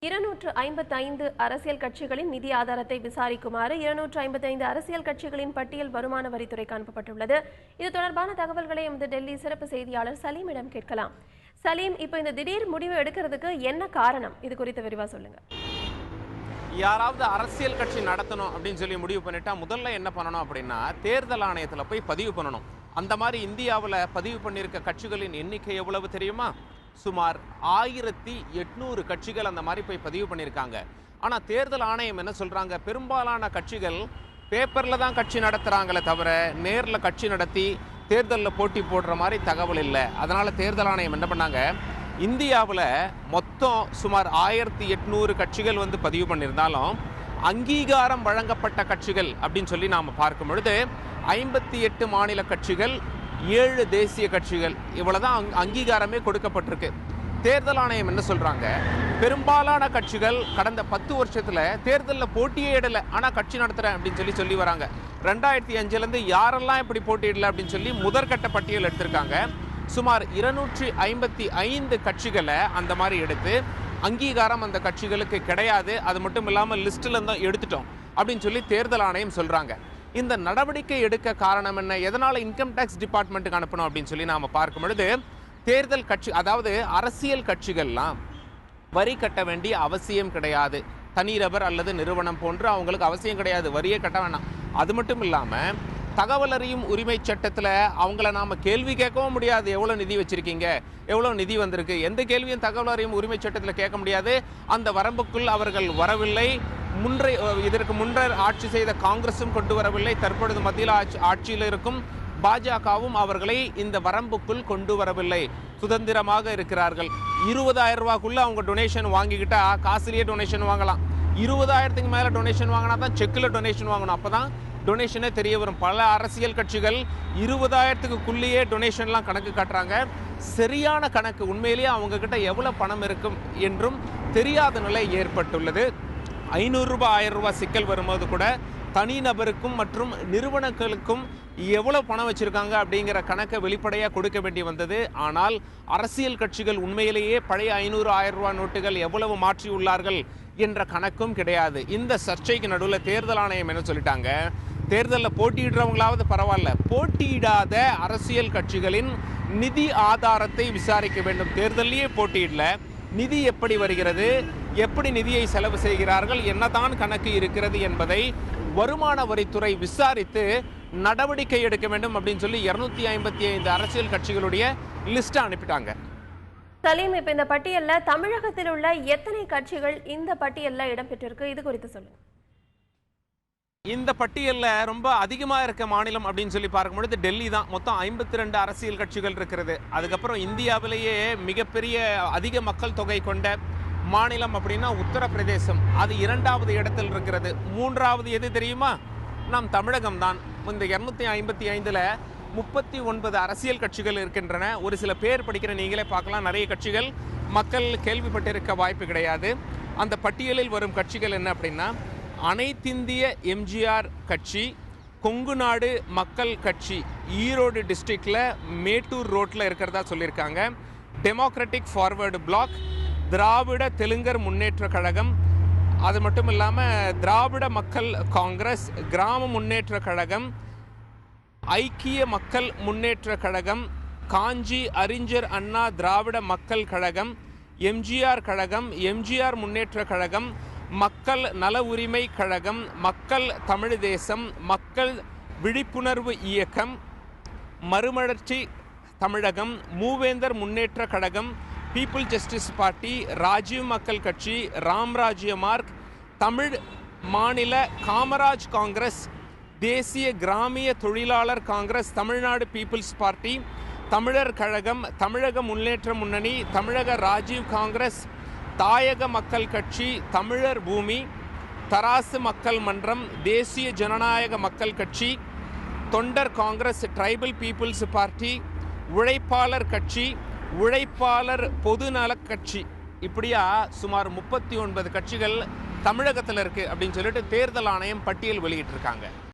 255 அரசியல் கட்சிகளின் நிதி ஆதாரத்தை விசாரிக்குமாறு 255 அரசியல் கட்சிகளின் பட்டியல் வருமான வரித்துறைக்கு அனுப்பப்பட்டுள்ளது. இது தொடர்பான தகவல்களை எமது டெல்லி சிறப்பு செய்தியாளர் சலீமிடம் கேட்கலாம். சலீம், இப்போ இந்த திடீர் முடிவு எடுக்கிறதுக்கு என்ன காரணம்? இது குறித்து விரிவா சொல்லுங்க. யாராவது அரசியல் கட்சி நடத்தணும் அப்படின்னு சொல்லி முடிவு பண்ணிட்டா முதல்ல என்ன பண்ணணும் அப்படின்னா தேர்தல் ஆணையத்தில் போய் பதிவு பண்ணணும். அந்த மாதிரி இந்தியாவில் பதிவு பண்ணியிருக்க கட்சிகளின் எண்ணிக்கை எவ்வளவு தெரியுமா? சுமார் 1800 கட்சிகள் அந்த மாதிரி போய் பதிவு பண்ணியிருக்காங்க. ஆனால் தேர்தல் ஆணையம் என்ன சொல்கிறாங்க, பெரும்பாலான கட்சிகள் பேப்பரில் தான் கட்சி நடத்துகிறாங்களே தவிர நேரில் கட்சி நடத்தி தேர்தலில் போட்டி போடுற மாதிரி தகவல் இல்லை. அதனால் தேர்தல் ஆணையம் என்ன பண்ணாங்க, இந்தியாவில் மொத்தம் சுமார் 1800 கட்சிகள் வந்து பதிவு பண்ணியிருந்தாலும் அங்கீகாரம் வழங்கப்பட்ட கட்சிகள் அப்படின்னு சொல்லி நாம் பார்க்கும் பொழுது 58 மாநில கட்சிகள், 7 தேசிய கட்சிகள், இவ்வளவுதான் அங்கீகாரமே கொடுக்கப்பட்டிருக்கு. தேர்தல் ஆணையம் என்ன சொல்றாங்க, பெரும்பாலான கட்சிகள் கடந்த 10 வருஷத்துல தேர்தலில் போட்டியே இடல, ஆனா கட்சி நடத்துறேன் அப்படின்னு சொல்லி வராங்க. 2005 யாரெல்லாம் இப்படி போட்டியிடல அப்படின்னு சொல்லி முதற்கட்ட பட்டியல் எடுத்திருக்காங்க. சுமார் 255 கட்சிகளை அந்த மாதிரி எடுத்து அங்கீகாரம் அந்த கட்சிகளுக்கு கிடையாது, அது மட்டும் இல்லாமல் லிஸ்ட்ல தான் எடுத்துட்டோம் அப்படின்னு சொல்லி தேர்தல் ஆணையம் சொல்றாங்க. இந்த நடவடிக்கை எடுக்க காரணம் என்ன, எதனால இன்கம் டேக்ஸ் டிபார்ட்மெண்ட்டுக்கு அனுப்பணும் அப்படின்னு சொல்லி நாம பார்க்கும் பொழுது, தேர்தல் கட்சி அதாவது அரசியல் கட்சிகள்லாம் வரி கட்ட வேண்டிய அவசியம் கிடையாது. தனிநபர் அல்லது நிறுவனம் போன்று அவங்களுக்கு அவசியம் கிடையாது, வரியே கட்ட வேண்டாம். அது மட்டும் இல்லாம தகவல் அறியும் உரிமை சட்டத்தில் அவங்கள நாம கேள்வி கேட்கவும் முடியாது. எவ்வளோ நிதி வச்சிருக்கீங்க, எவ்வளோ நிதி வந்திருக்கு, எந்த கேள்வியும் தகவல் அறியும் உரிமை சட்டத்தில் கேட்க முடியாது. அந்த வரம்புக்குள் அவர்கள் வரவில்லை. இதற்கு முன்னர் ஆட்சி செய்த காங்கிரஸும் கொண்டு வரவில்லை. தற்பொழுது மத்தியில் ஆட்சியில் இருக்கும் பாஜகவும் அவர்களை இந்த வரம்புக்குள் கொண்டு வரவில்லை. சுதந்திரமாக இருக்கிறார்கள். 20,000 ரூபாய்க்குள்ள அவங்க டொனேஷன் வாங்கிக்கிட்டா காசுலேயே டொனேஷன் வாங்கலாம். 20,000க்கு மேலே டொனேஷன் வாங்கினா தான் செக்கில் டொனேஷன் வாங்கணும், அப்போ தான் டொனேஷனே தெரிய வரும். பல அரசியல் கட்சிகள் 20,000க்குள்ளேயே டொனேஷன்லாம் கணக்கு காட்டுறாங்க. சரியான கணக்கு உண்மையிலேயே அவங்க கிட்ட எவ்வளவு பணம் இருக்கும் என்றும் தெரியாத நிலை ஏற்பட்டுள்ளது. 500 ரூபாய் 1000 ரூபாய் சிக்கல் வரும்போது கூட தனிநபருக்கும் மற்றும் நிறுவனங்களுக்கும் எவ்வளவு பணம் வச்சிருக்காங்க அப்படிங்கிற கணக்கை வெளிப்படையாக கொடுக்க வேண்டி வந்தது. ஆனால் அரசியல் கட்சிகள் உண்மையிலேயே பழைய 500 1000 ரூபாய் நோட்டுகள் எவ்வளவு மாற்றியுள்ளார்கள் என்ற கணக்கும் கிடையாது. இந்த சர்ச்சைக்கு நடுவில் தேர்தல் ஆணையம் என்ன சொல்லிட்டாங்க, தேர்தலில் போட்டியிடுறவங்களாவது பரவாயில்ல, போட்டியிடாத அரசியல் கட்சிகளின் நிதி ஆதாரத்தை விசாரிக்க வேண்டும். தேர்தலையே போட்டியிடல, நிதி எப்படி வருகிறது, எப்படி நிதியை செலவு செய்கிறார்கள், என்னதான் கணக்கு இருக்கிறது என்பதை வருமான வரித்துறை விசாரித்து நடவடிக்கை எடுக்க வேண்டும் அப்படின்னு சொல்லி 255 அரசியல் கட்சிகளுடைய லிஸ்ட் அனுப்பிட்டாங்க. சலீம், இப்ப இந்த பட்டியல்ல தமிழகத்தில் உள்ள எத்தனை கட்சிகள் இந்த பட்டியல்ல இடம்பெற்றிருக்கு, இது குறித்து சொல்லுங்க. இந்த பட்டியல்ல ரொம்ப அதிகமா இருக்க மாநிலம் அப்படின்னு சொல்லி பார்க்கும்பொழுது டெல்லி தான். மொத்தம் 52 அரசியல் கட்சிகள் இருக்கிறது. அதுக்கப்புறம் இந்தியாவிலேயே மிகப்பெரிய அதிக மக்கள் தொகை கொண்ட மாநிலம் அப்படின்னா உத்தரப்பிரதேசம், அது 2வது இடத்தில் இருக்கிறது. 3வது எது தெரியுமா, நம் தமிழகம் தான். இந்த 255ல் 39 அரசியல் கட்சிகள் இருக்கின்றன. ஒரு சில பேர் படிக்கிற நீங்களே பார்க்கலாம், நிறைய கட்சிகள் மக்கள் கேள்விப்பட்டிருக்க வாய்ப்பு கிடையாது. அந்த பட்டியலில் வரும் கட்சிகள் என்ன அப்படின்னா, அனைத்திந்திய எம்ஜிஆர் கட்சி, கொங்கு நாடு மக்கள் கட்சி ஈரோடு டிஸ்ட்ரிக்டில் மேட்டூர் ரோட்டில் இருக்கிறதா சொல்லியிருக்காங்க, டெமோக்ராட்டிக் ஃபார்வர்டு பிளாக், திராவிட தெலுங்கர் முன்னேற்ற கழகம், அது மட்டும் இல்லாமல் திராவிட மக்கள் காங்கிரஸ், கிராம முன்னேற்ற கழகம், ஐக்கிய மக்கள் முன்னேற்ற கழகம், காஞ்சி அறிஞர் அண்ணா திராவிட மக்கள் கழகம், எம்ஜிஆர் கழகம், எம்ஜிஆர் முன்னேற்ற கழகம், மக்கள் நல உரிமை கழகம், மக்கள் தமிழ் தேசம், மக்கள் விழிப்புணர்வு இயக்கம், மறுமலர்ச்சி தமிழகம், மூவேந்தர் Munnetra Kazhagam, people justice party, Rajiv மக்கள் கட்சி, ராம்ராஜ்ய மார்க், தமிழ் மாநில காமராஜ் காங்கிரஸ், தேசிய கிராமிய தொழிலாளர் காங்கிரஸ், தமிழ்நாடு பீப்புள்ஸ் பார்ட்டி, தமிழர் கழகம், தமிழக முன்னேற்ற முன்னணி, தமிழக ராஜீவ் காங்கிரஸ், தாயக மக்கள் கட்சி, தமிழர் பூமி, தராசு மக்கள் மன்றம், தேசிய ஜனநாயக மக்கள் கட்சி, தொண்டர் காங்கிரஸ், ட்ரைபல் பீப்புள்ஸ் பார்ட்டி, உழைப்பாளர் கட்சி, உழைப்பாளர் பொதுநல கட்சி, இப்படியா சுமார் 39 கட்சிகள் தமிழகத்தில் இருக்கு அப்படின்னு சொல்லிட்டு தேர்தல் ஆணையம் பட்டியல் வெளியிட்டிருக்காங்க.